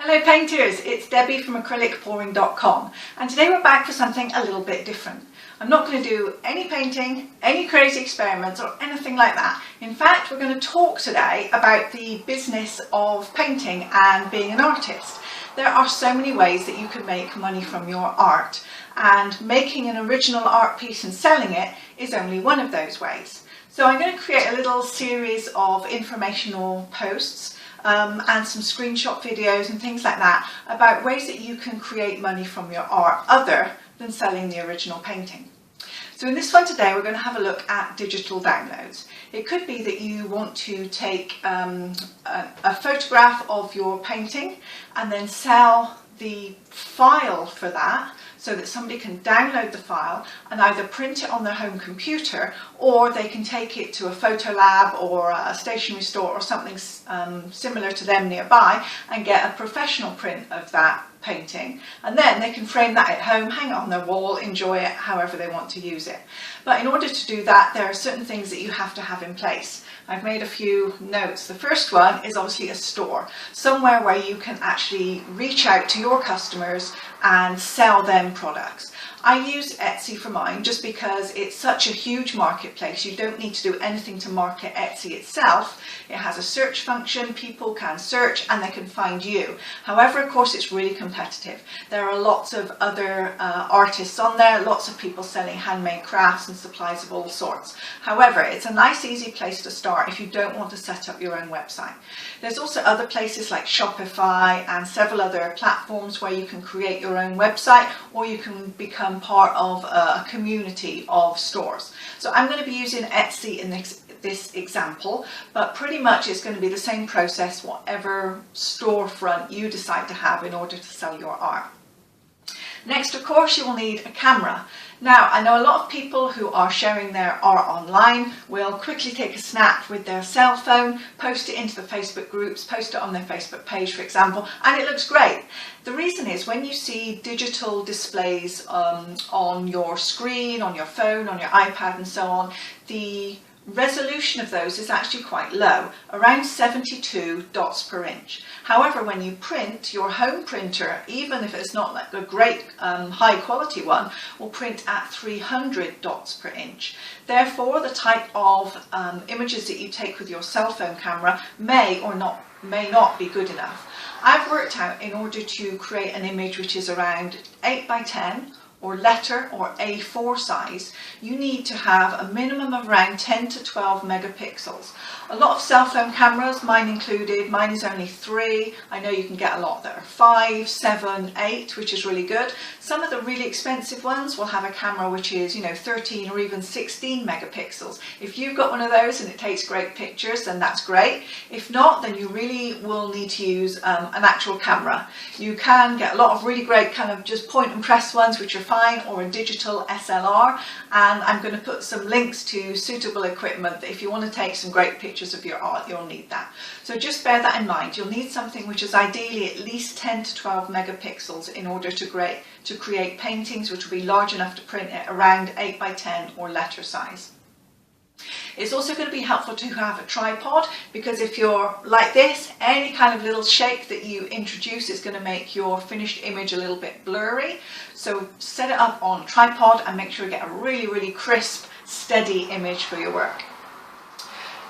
Hello painters, it's Debbie from acrylicpouring.com, and today we're back for something a little bit different. I'm not going to do any painting, any crazy experiments or anything like that. In fact, we're going to talk today about the business of painting and being an artist. There are so many ways that you can make money from your art, and making an original art piece and selling it is only one of those ways. So I'm going to create a little series of informational posts and some screenshot videos and things like that about ways that you can create money from your art other than selling the original painting. So in this one today we're going to have a look at digital downloads. It could be that you want to take a photograph of your painting and then sell the file for that, so that somebody can download the file and either print it on their home computer, or they can take it to a photo lab or a stationery store or something similar to them nearby and get a professional print of that painting, and then they can frame that at home, hang it on their wall, enjoy it however they want to use it. But in order to do that, there are certain things that you have to have in place. I've made a few notes. The first one is obviously a store, somewhere where you can actually reach out to your customers and sell them products. I use Etsy for mine just because it's such a huge marketplace. You don't need to do anything to market Etsy itself. It has a search function, people can search and they can find you. However, of course, it's really competitive. There are lots of other artists on there, lots of people selling handmade crafts and supplies of all sorts. However, it's a nice easy place to start if you don't want to set up your own website. There's also other places like Shopify and several other platforms where you can create your own website, or you can become part of a community of stores. So I'm going to be using Etsy in this example, but pretty much it's going to be the same process whatever storefront you decide to have in order to sell your art. Next, of course, you will need a camera. Now, I know a lot of people who are sharing their art online will quickly take a snap with their cell phone, post it into the Facebook groups, post it on their Facebook page, for example, and it looks great. The reason is when you see digital displays on your screen, on your phone, on your iPad and so on, the resolution of those is actually quite low, around 72 dots per inch. However, when you print, your home printer, even if it's not like a great high quality one, will print at 300 dots per inch. Therefore, the type of images that you take with your cell phone camera may not be good enough. I've worked out, in order to create an image which is around 8 by 10 or letter or A4 size, you need to have a minimum of around 10 to 12 megapixels. A lot of cell phone cameras, mine included, mine is only 3. I know you can get a lot that are 5, 7, 8, which is really good. Some of the really expensive ones will have a camera which is, 13 or even 16 megapixels. If you've got one of those and it takes great pictures, then that's great. If not, then you really will need to use an actual camera. You can get a lot of really great kind of just point and press ones, which are fine, or a digital SLR, and I'm going to put some links to suitable equipment that if you want to take some great pictures of your art, you'll need that. So just bear that in mind. You'll need something which is ideally at least 10 to 12 megapixels in order to create paintings which will be large enough to print at around 8 by 10 or letter size. It's also going to be helpful to have a tripod, because if you're like this, any kind of little shake that you introduce is going to make your finished image a little bit blurry. So set it up on a tripod and make sure you get a really, really crisp, steady image for your work.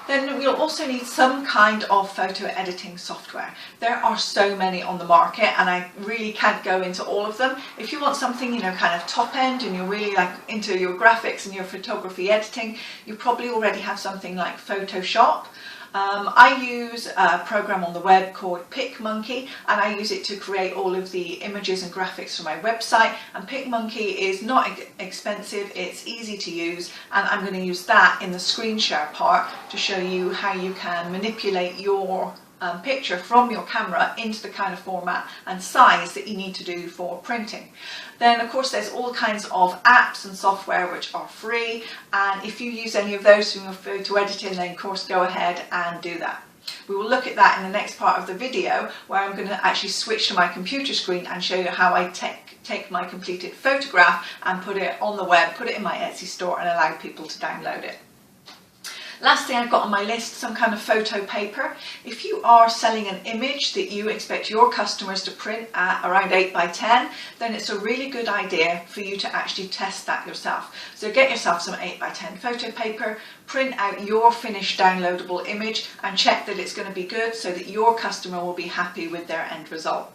Then we'll also need some kind of photo editing software. There are so many on the market and I really can't go into all of them. If you want something, kind of top end and you're really like into your graphics and your photography editing, you probably already have something like Photoshop. I use a program on the web called PicMonkey, and I use it to create all of the images and graphics for my website. And PicMonkey is not expensive, it's easy to use, and I'm going to use that in the screen share part to show you how you can manipulate your picture from your camera into the kind of format and size that you need to do for printing. Then of course there's all kinds of apps and software which are free, and if you use any of those for your photo editing, then of course go ahead and do that. We will look at that in the next part of the video, where I'm going to actually switch to my computer screen and show you how I take my completed photograph and put it on the web, put it in my Etsy store and allow people to download it. Last thing I've got on my list, some kind of photo paper. If you are selling an image that you expect your customers to print at around 8 by 10, then it's a really good idea for you to actually test that yourself. So get yourself some 8 by 10 photo paper, print out your finished downloadable image and check that it's going to be good so that your customer will be happy with their end result.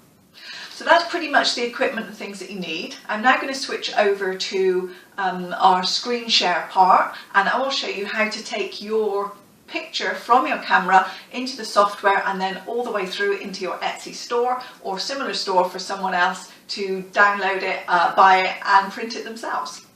So that's pretty much the equipment and things that you need. I'm now going to switch over to our screen share part, and I will show you how to take your picture from your camera into the software and then all the way through into your Etsy store or similar store for someone else to download it, buy it and print it themselves.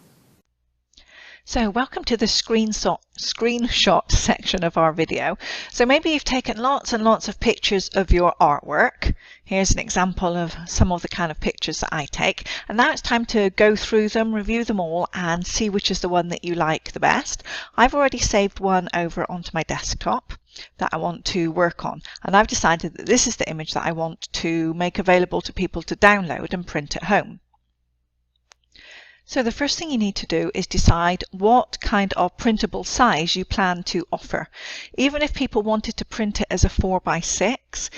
So welcome to the screenshot section of our video. So maybe you've taken lots and lots of pictures of your artwork. Here's an example of some of the kind of pictures that I take. And now it's time to go through them, review them all and see which is the one that you like the best. I've already saved one over onto my desktop that I want to work on. And I've decided that this is the image that I want to make available to people to download and print at home. So the first thing you need to do is decide what kind of printable size you plan to offer. Even if people wanted to print it as a 4 by 6,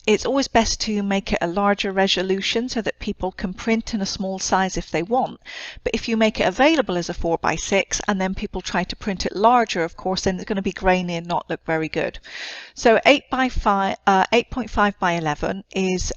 it's always best to make it a larger resolution so that people can print in a small size if they want. But if you make it available as a 4 by 6 and then people try to print it larger, of course, then it's going to be grainy and not look very good. So 8.5 by 11 is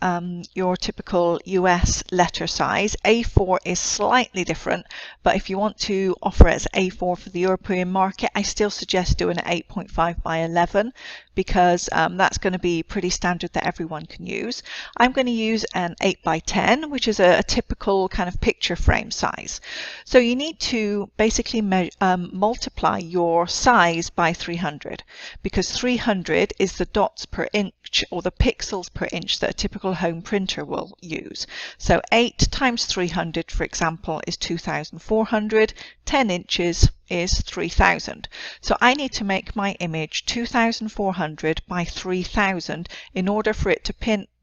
your typical US letter size. A4 is slightly different, but if you want to offer it as A4 for the European market, I still suggest doing an 8.5 by 11 because that's going to be pretty standard that everyone can use. I'm going to use an 8 by 10, which is a typical kind of picture frame size. So you need to basically multiply your size by 300 because 300 is the dots per inch or the pixels per inch that a typical home printer will use. So 8 times 300, for example, is 2,400. 10 inches is 3,000. So I need to make my image 2,400 by 3,000 in order for it to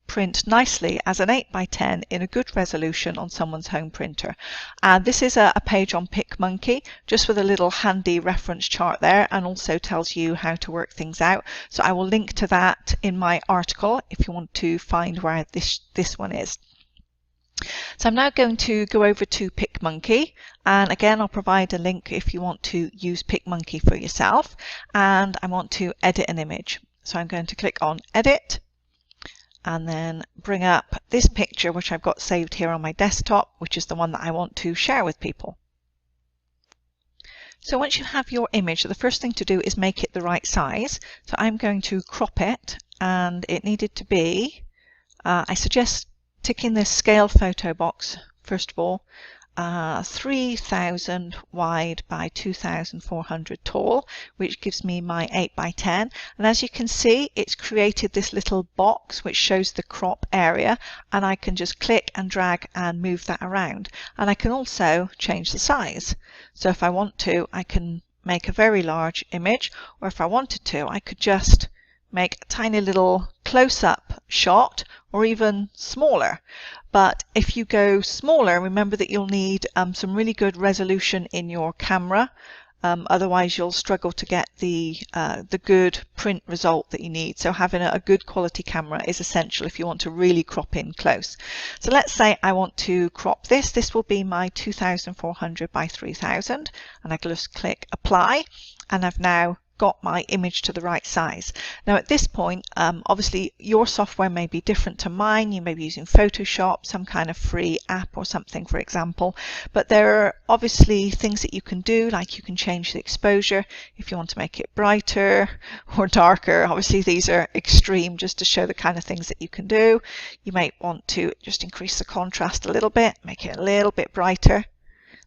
print nicely as an 8 by 10 in a good resolution on someone's home printer. And this is a page on PicMonkey, just with a little handy reference chart there, and also tells you how to work things out. So I will link to that in my article if you want to find where this one is. So I'm now going to go over to PicMonkey, and again I'll provide a link if you want to use PicMonkey for yourself, and I want to edit an image. So I'm going to click on Edit and then bring up this picture which I've got saved here on my desktop, which is the one that I want to share with people. So once you have your image, the first thing to do is make it the right size. So I'm going to crop it, and it needed to be, I suggest ticking this scale photo box first of all, 3,000 wide by 2,400 tall, which gives me my 8 by 10. And as you can see, it's created this little box which shows the crop area, and I can just click and drag and move that around. And I can also change the size. So if I want to, I can make a very large image, or if I wanted to, I could just make a tiny little close-up shot or even smaller. But if you go smaller, remember that you'll need some really good resolution in your camera. Otherwise you'll struggle to get the good print result that you need. So having a good quality camera is essential if you want to really crop in close. So let's say I want to crop this. This will be my 2,400 by 3,000, and I can just click apply, and I've now got my image to the right size. Now at this point, obviously your software may be different to mine. You may be using Photoshop, some kind of free app or something, for example, but there are obviously things that you can do, like you can change the exposure if you want to make it brighter or darker. Obviously these are extreme just to show the kind of things that you can do. You might want to just increase the contrast a little bit, make it a little bit brighter.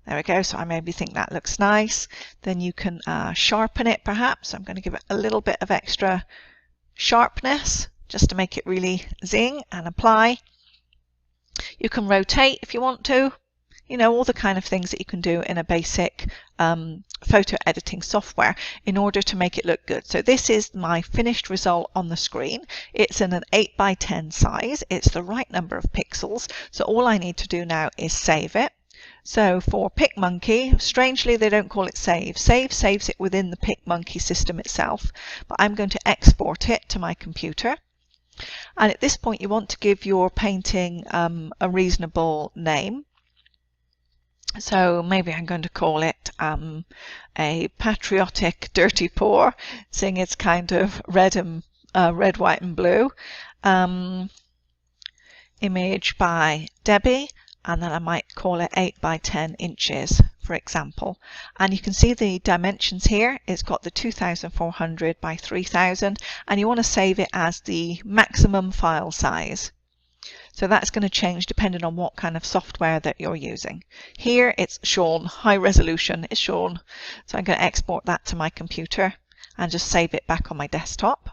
There we go, so I maybe think that looks nice. Then you can sharpen it perhaps. I'm going to give it a little bit of extra sharpness just to make it really zing, and apply. You can rotate if you want to. You know, all the kind of things that you can do in a basic photo editing software in order to make it look good. So this is my finished result on the screen. It's in an 8 by 10 size. It's the right number of pixels. So all I need to do now is save it. So for PicMonkey, strangely they don't call it save. Save saves it within the PicMonkey system itself, but I'm going to export it to my computer. And at this point you want to give your painting a reasonable name. So maybe I'm going to call it a patriotic dirty pour, seeing it's kind of red, white and blue. Image by Debbie, and then I might call it 8 by 10 inches, for example. And you can see the dimensions here. It's got the 2400 by 3000, and you want to save it as the maximum file size. So that's going to change depending on what kind of software that you're using. Here it's shown high resolution, it's shown. So I'm going to export that to my computer and just save it back on my desktop.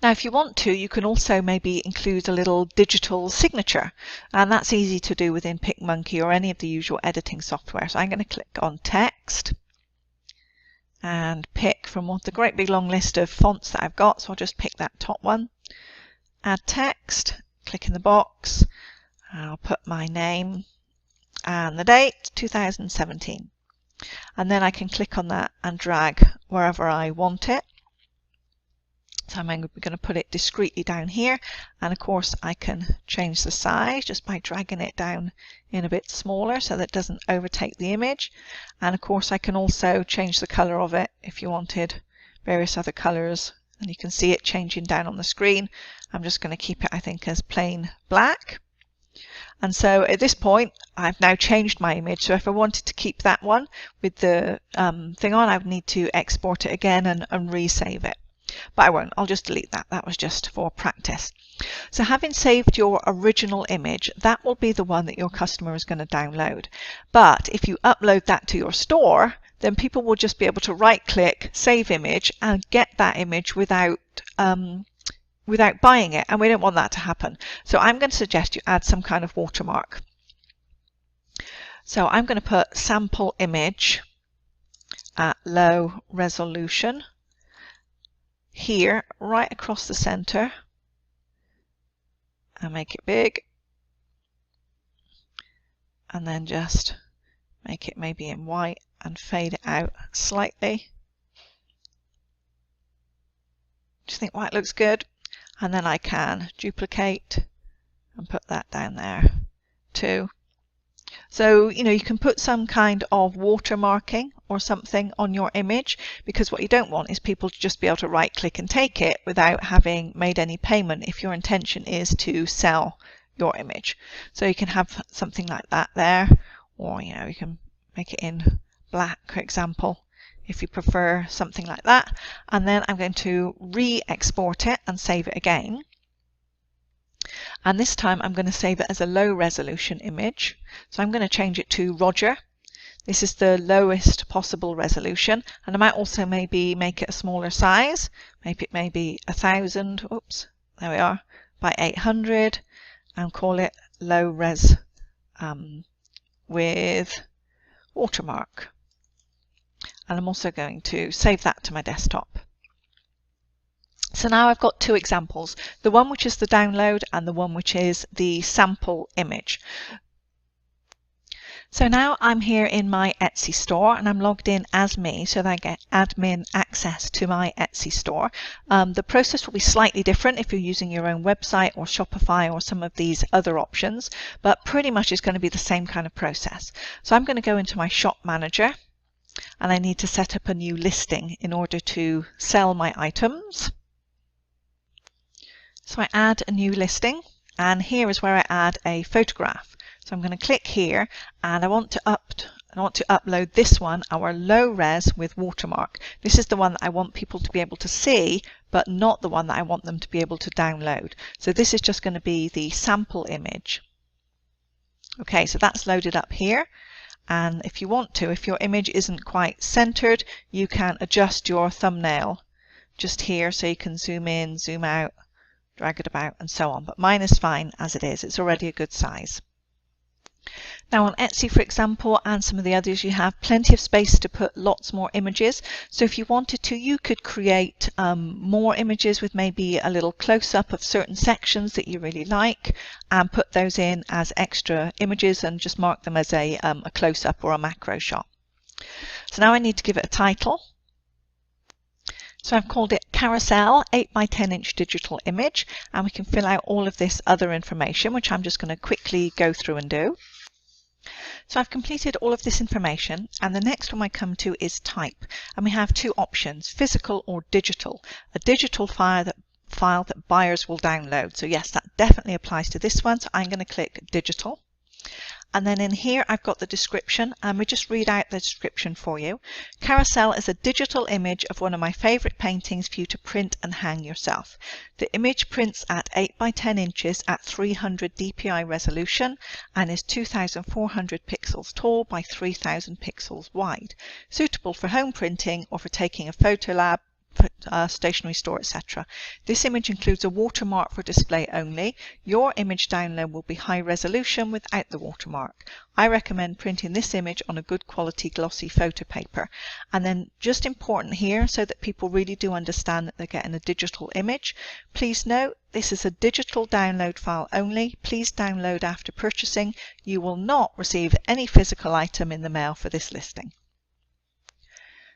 Now if you want to, you can also maybe include a little digital signature, and that's easy to do within PicMonkey or any of the usual editing software. So I'm going to click on text and pick from the great big long list of fonts that I've got. So I'll just pick that top one. Add text, click in the box, I'll put my name and the date, 2017. And then I can click on that and drag wherever I want it. So I'm going to put it discreetly down here, and of course I can change the size just by dragging it down in a bit smaller so that it doesn't overtake the image. And of course I can also change the color of it if you wanted various other colors, and you can see it changing down on the screen. I'm just going to keep it, I think, as plain black. And so at this point I've now changed my image, so if I wanted to keep that one with the thing on, I would need to export it again and resave it. But I won't, I'll just delete that. That was just for practice. So having saved your original image, that will be the one that your customer is going to download. But if you upload that to your store, then people will just be able to right click, save image, and get that image without buying it, and we don't want that to happen. So I'm going to suggest you add some kind of watermark. So I'm going to put sample image at low resolution here, right across the center, and make it big, and then just make it maybe in white and fade it out slightly. Do you think white looks good? And then I can duplicate and put that down there too. So, you can put some kind of watermarking or something on your image, because what you don't want is people to just be able to right click and take it without having made any payment if your intention is to sell your image. So you can have something like that there, or you can make it in black, for example, if you prefer something like that. And then I'm going to re-export it and save it again. And this time I'm going to save it as a low resolution image. So I'm going to change it to Roger. This is the lowest possible resolution, and I might also maybe make it a smaller size. Make it maybe 1000, oops, there we are, by 800, and call it low res with watermark. And I'm also going to save that to my desktop. So now I've got two examples, the one which is the download and the one which is the sample image. So now I'm here in my Etsy store and I'm logged in as me, so that I get admin access to my Etsy store. The process will be slightly different if you're using your own website or Shopify or some of these other options, but pretty much it's going to be the same kind of process. So I'm going to go into my shop manager, and I need to set up a new listing in order to sell my items. So I add a new listing, and here is where I add a photograph. So I'm going to click here, and I want to upload this one, our low res with watermark. This is the one that I want people to be able to see, but not the one that I want them to be able to download. So this is just going to be the sample image. Okay, so that's loaded up here. And if you want to, if your image isn't quite centered, you can adjust your thumbnail just here, so you can zoom in, zoom out, drag it about and so on. But mine is fine as it is. It's already a good size. Now on Etsy, for example, and some of the others, you have plenty of space to put lots more images. So if you wanted to, you could create more images with maybe a little close-up of certain sections that you really like and put those in as extra images and just mark them as a close-up or a macro shot. So now I need to give it a title. So I've called it Carousel 8x10" digital image, and we can fill out all of this other information, which I'm just going to quickly go through and do. So I've completed all of this information, and the next one I come to is type, and we have two options, physical or digital. A digital file that buyers will download. So yes, that definitely applies to this one, so I'm going to click digital. And then in here I've got the description, and we just read out the description for you. Carousel is a digital image of one of my favourite paintings for you to print and hang yourself. The image prints at 8x10 inches at 300 dpi resolution and is 2400 pixels tall by 3000 pixels wide. Suitable for home printing or for taking a photo lab, stationery store, etc. This image includes a watermark for display only. Your image download will be high resolution without the watermark. I recommend printing this image on a good quality glossy photo paper. And then just important here, so that people really do understand that they're getting a digital image, please note this is a digital download file only. Please download after purchasing. You will not receive any physical item in the mail for this listing.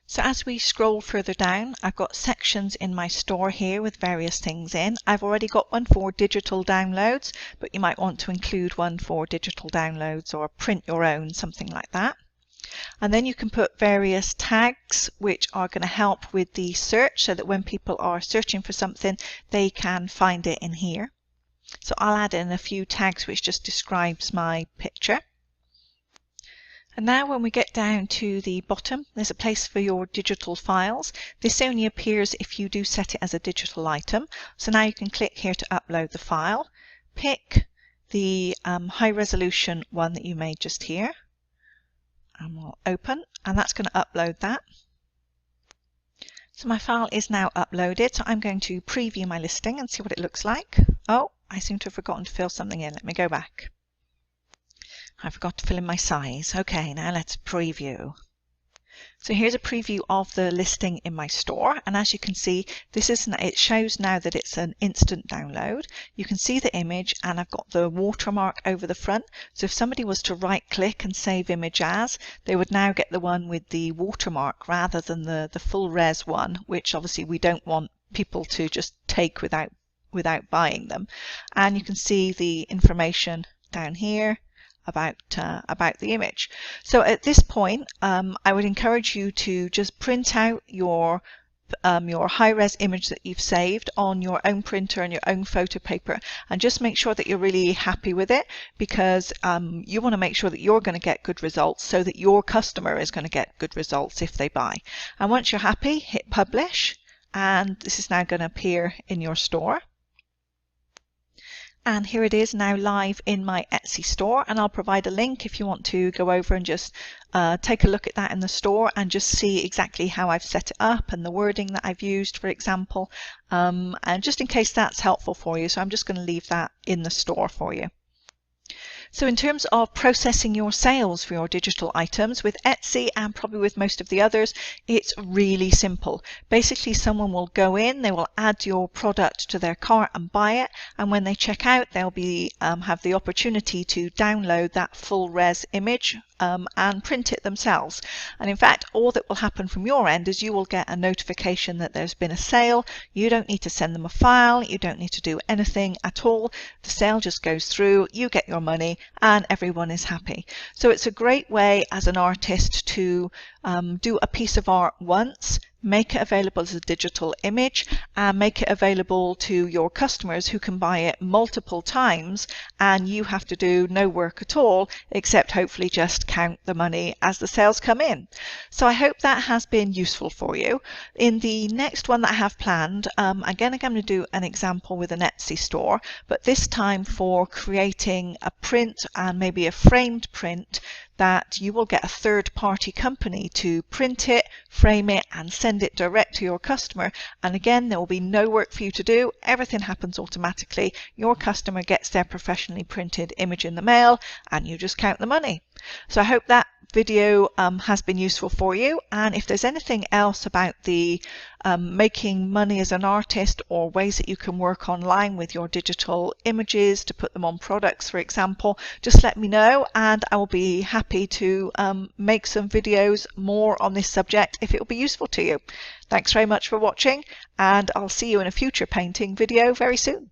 So as we scroll further down, I've got sections in my store here with various things in. I've already got one for digital downloads, but you might want to include one for digital downloads or print your own, something like that. And then you can put various tags which are going to help with the search, so that when people are searching for something, they can find it in here. So I'll add in a few tags which just describes my picture. And now when we get down to the bottom, there's a place for your digital files. This only appears if you do set it as a digital item. So now you can click here to upload the file. Pick the high resolution one that you made just here. And we'll open, and that's going to upload that. So my file is now uploaded, so I'm going to preview my listing and see what it looks like. Oh, I seem to have forgotten to fill something in. Let me go back. I forgot to fill in my size. Okay, now let's preview. So here's a preview of the listing in my store, and as you can see, it shows now that it's an instant download. You can see the image, and I've got the watermark over the front. So if somebody was to right click and save image as, they would now get the one with the watermark rather than the full res one, which obviously we don't want people to just take without buying them. And you can see the information down here about the image. So at this point, I would encourage you to just print out your high-res image that you've saved on your own printer and your own photo paper, and just make sure that you're really happy with it, because you want to make sure that you're going to get good results, so that your customer is going to get good results if they buy. And once you're happy, hit publish, and this is now going to appear in your store. And here it is now live in my Etsy store, and I'll provide a link if you want to go over and just take a look at that in the store and just see exactly how I've set it up and the wording that I've used, for example, and just in case that's helpful for you. So I'm just going to leave that in the store for you. So in terms of processing your sales for your digital items with Etsy, and probably with most of the others, it's really simple. Basically, someone will go in, they will add your product to their cart and buy it, and when they check out, they'll be have the opportunity to download that full res image and print it themselves. And in fact, all that will happen from your end is you will get a notification that there's been a sale. You don't need to send them a file, you don't need to do anything at all. The sale just goes through, you get your money, and everyone is happy. So it's a great way as an artist to do a piece of art once, make it available as a digital image, and make it available to your customers who can buy it multiple times, and you have to do no work at all except hopefully just count the money as the sales come in. So I hope that has been useful for you. In the next one that I have planned, again I'm going to do an example with an Etsy store, but this time for creating a print and maybe a framed print that you will get a third-party company to print it, frame it and send it direct to your customer. And again, there will be no work for you to do. Everything happens automatically. Your customer gets their professionally printed image in the mail and you just count the money. So I hope that video has been useful for you, and if there's anything else about the making money as an artist, or ways that you can work online with your digital images to put them on products, for example, just let me know and I will be happy to make some videos more on this subject if it will be useful to you. Thanks very much for watching, and I'll see you in a future painting video very soon.